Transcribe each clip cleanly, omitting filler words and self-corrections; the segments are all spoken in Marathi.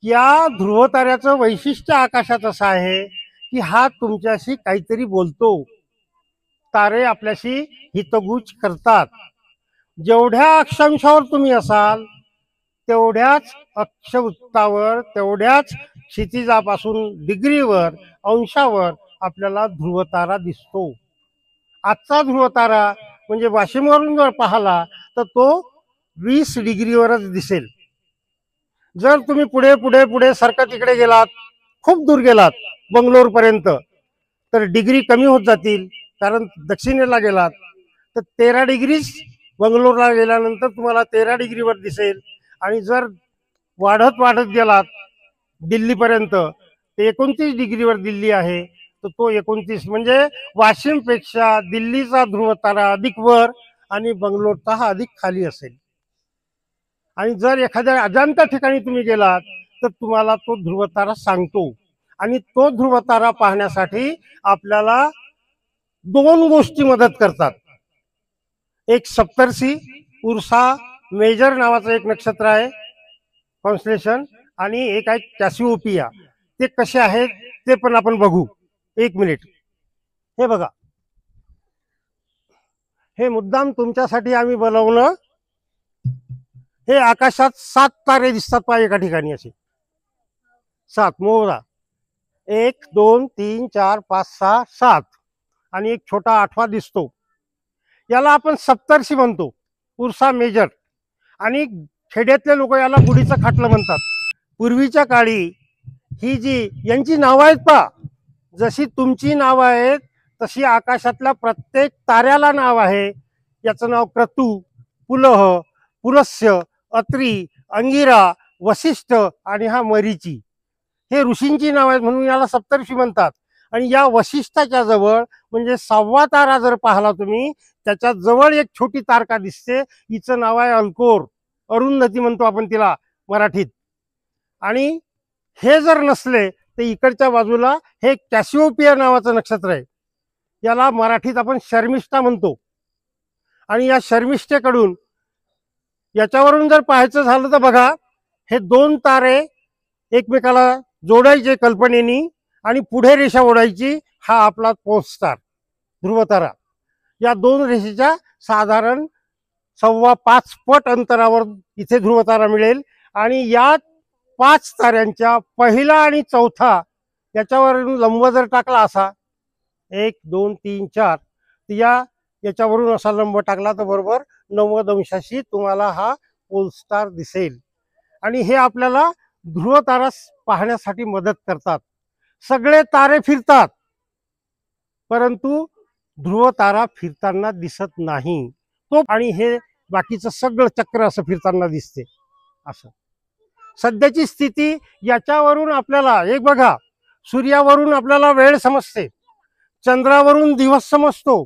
या ध्रुवताऱ्याचं वैशिष्ट्य आकाशात असं आहे की हा तुमच्याशी काहीतरी बोलतो. तारे आपल्याशी हितगुज करतात. जेवढ्या अक्षांशावर तुम्ही असाल तेवढ्याच अक्षवृत्तावर, तेवढ्याच क्षितिजापासून डिग्रीवर, अंशावर आपल्याला ध्रुवतारा दिसतो. आजचा ध्रुवतारा म्हणजे वाशिमवरून जर पाहिला तर तो 20 डिग्रीवरच दिसेल. जर तुम्ही पुढे पुढे पुढे सरकत इकडे गेलात, खूप दूर गेलात बंगलोर पर्यंत, तर डिग्री कमी होत जातील. कारण दक्षिणेला गेलात तर 13 डिग्रीच बंगलोरला गेल्यानंतर तुम्हाला 13 डिग्रीवर दिसेल. आणि जर वाढत वाढत गेलात दिल्लीपर्यंत, 29 डिग्रीवर दिल्ली आहे, तर तो 29 म्हणजे वाशिमपेक्षा दिल्लीचा ध्रुवतारा अधिक वर आणि बंगलोरचा हा अधिक खाली असेल. आणि जर एखाद्या अजाणत्या ठिकाणी तुम्ही गेलात तर तुम्हाला तो ध्रुवतारा सांगतो. आणि तो ध्रुवतारा पाहण्यासाठी आपल्याला 2 गोष्टी मदत करतात. एक सप्तर्षी उर्सा मेजर नावाचं एक नक्षत्र आहे, कॉन्स्टलेशन, आणि एक आहे कॅसिओपिया. ते कसे आहेत ते पण आपण बघू. 1 मिनिट. हे बघा, हे मुद्दाम तुमच्यासाठी आम्ही बनवलं. हे आकाशात 7 तारे दिसतात पहा एका ठिकाणी, असे 7 मोहरा. 1 2 3 4 5 6 7 आणि एक छोटा 8वा दिसतो. याला आपण सप्तर्षी म्हणतो, उर्सा मेजर. आणि खेड्यातले लोक याला गुढीचं खाटलं म्हणतात. पूर्वीच्या काळी ही जी यांची नावं आहेत पहा, जशी तुमची नावं आहेत तशी आकाशातल्या प्रत्येक ताऱ्याला नाव आहे. याचं नाव क्रतू, पुलह, पुलस्य, अत्री, अंगिरा, वसिष्ठ आणि हा मरीची. हे ऋषींची नाव आहेत म्हणून याला सप्तर्षी म्हणतात. आणि या वशिष्ठाच्या जवळ म्हणजे 6वा तारा जर पाहिला तुम्ही, त्याच्या जवळ एक छोटी तारका दिसते. हिचं नाव आहे अल्कोर, अरुंधती म्हणतो आपण तिला मराठीत. आणि हे जर नसले तर इकडच्या बाजूला हे कॅसिओपिया नावाचं नक्षत्र आहे. याला मराठीत आपण शर्मिष्ठा म्हणतो. आणि या शर्मिष्ठेकडून याच्यावरून जर पाहायचं झालं तर बघा, हे 2 तारे एकमेकाला जोडायचे कल्पनेनी आणि पुढे रेषा ओढायची. हा आपला पोल स्टार, ध्रुवतारा. या 2 रेषेच्या साधारण 5.25 पट अंतरावर इथे ध्रुवतारा मिळेल. आणि या 5 ताऱ्यांच्या पहिला आणि चौथा याच्यावरून लंब जर टाकला असा 1 2 3 4, तर याच्यावरून असा लंब टाकला तर बरोबर 90 अंशाशी तुम्हाला हा पोल स्टार दिसेल. आणि हे आपल्याला ध्रुवतारा पाहण्यासाठी मदत करतात. सगळे तारे फिरतात परंतु ध्रुवतारा फिरताना दिसत नाही. तो आणि हे बाकीचं सगळं चक्र असं फिरताना दिसते. असं सध्याची स्थिती याच्यावरून आपल्याला एक बघा, सूर्यावरून आपल्याला वेळ समजते, चंद्रावरून दिवस समजतो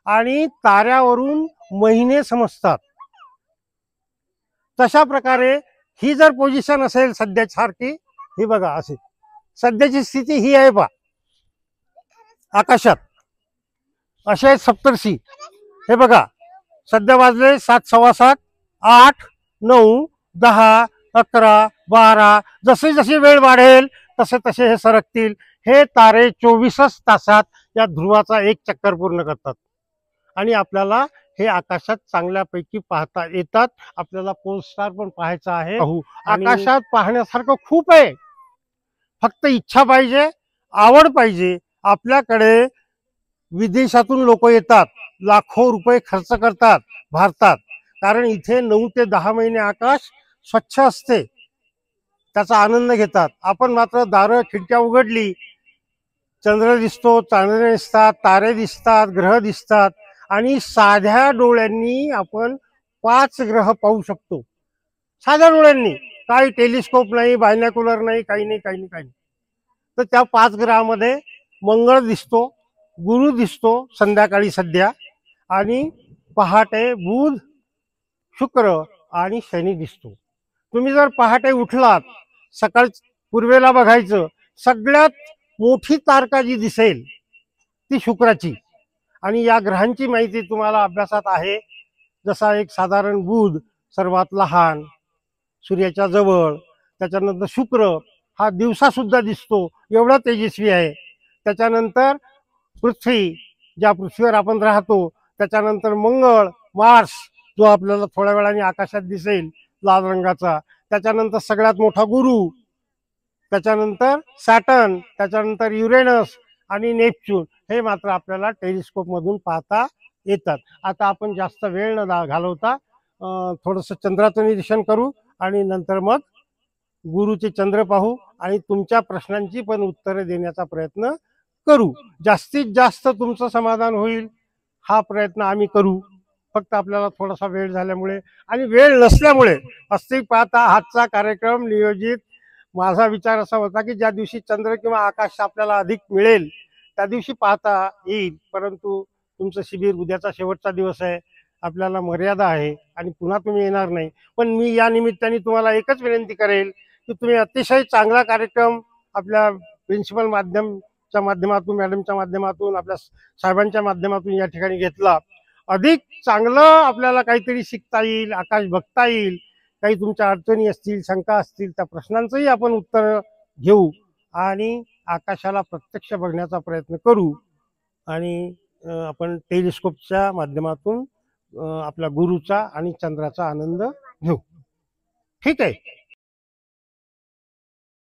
आणि ताऱ्यावरून महिने समजतात. तशा प्रकारे ही जर पोझिशन असेल सध्यासारखी, ही बघा असे सध्याची स्थिती ही आहे पहा आकाशात. असे आहेत सप्तर्षी. हे बघा, सध्या वाजले 7 सव्वा 7 8 9 10 11 12. जसे जसे वेळ वाढेल तसे तसे हे सरकतील. हे तारे 24 तासात या ध्रुवाचा एक चक्कर पूर्ण करतात. आणि आपल्याला हे आकाशात चांगल्यापैकी पाहता येतात. आपल्याला पोल स्टार पण पाहायचा आहे. आकाशात पाहण्यासारखं खूप आहे, फक्त इच्छा पाहिजे, आवड पाहिजे. आपल्याकडे विदेशातून लोक येतात, लाखो रुपये खर्च करतात भारतात, कारण इथे 9 ते 10 महिने आकाश स्वच्छ असते, त्याचा आनंद घेतात. आपण मात्र दारं खिडक्या उघडली, चंद्र दिसतो, चांदणे दिसतात, तारे दिसतात, ग्रह दिसतात. आणि साध्या डोळ्यांनी आपण 5 ग्रह पाहू शकतो. साध्या डोळ्यांनी, काही टेलिस्कोप नाही, बायनॅक्युलर नाही, काही नाही काही नाही काही नाही. तर त्या 5 ग्रहामध्ये मंगळ दिसतो, गुरु दिसतो संध्याकाळी सध्या, आणि पहाटे बुध, शुक्र आणि शनी दिसतो. तुम्ही जर पहाटे उठलात, सकाळ पूर्वेला बघायचं, सगळ्यात मोठी तारका जी दिसेल ती शुक्राची. आणि या ग्रहांची माहिती तुम्हाला अभ्यासात आहे. जसा एक साधारण बुध सर्वात लहान, सूर्याच्या जवळ, त्याच्यानंतर शुक्र हा दिवसा सुद्धा दिसतो, एवढा तेजस्वी आहे. त्याच्यानंतर पृथ्वी, ज्या पृथ्वीवर आपण राहतो. त्याच्यानंतर मंगळ, मार्स जो आपल्याला थोड्या वेळाने आकाशात दिसेल लाल रंगाचा. त्याच्यानंतर सगळ्यात मोठा गुरु, त्याच्यानंतर सॅटर्न, त्याच्यानंतर युरेनस आणि नेपच्यून. हे मात्र आपल्याला टेलिस्कोप मधून पाहता येतात. आता आपण जास्त वेळ न घालवता थोडंसं चंद्राचं निरीक्षण करू आणि नंतर मग गुरुचे चंद्र पाहू आणि तुमच्या प्रश्नांची पण उत्तरं देण्याचा प्रयत्न करू. जास्तीत जास्त तुमचं समाधान होईल हा प्रयत्न आम्ही करू. फक्त आपल्याला थोडासा वेळ झाल्यामुळे आणि वेळ नसल्यामुळे वास्तविक पाहता आजचा कार्यक्रम नियोजित माझा विचार असा होता की ज्या दिवशी चंद्र किंवा आकाश आपल्याला अधिक मिळेल त्या दिवशी पाहता येईल. परंतु तुमचं शिबिर उद्याचा शेवटचा दिवस आहे, आपल्याला मर्यादा आहे आणि पुन्हा तुम्ही येणार नाही. पण मी या निमित्ताने तुम्हाला एकच विनंती करेल की तुम्ही अतिशय चांगला कार्यक्रम आपल्या प्रिन्सिपल माध्यमच्या माध्यमातून, मॅडमच्या माध्यमातून, आपल्या साहेबांच्या माध्यमातून या ठिकाणी घेतला. अधिक चांगलं आपल्याला काहीतरी शिकता येईल, आकाश बघता येईल. काही तुमच्या अडचणी असतील, शंका असतील, त्या प्रश्नांचंही आपण उत्तर घेऊ आणि आकाशाला प्रत्यक्ष बघण्याचा प्रयत्न करू आणि आपण टेलिस्कोपच्या माध्यमातून आपल्या गुरुचा आणि चंद्राचा आनंद घेऊ. ठीक आहे.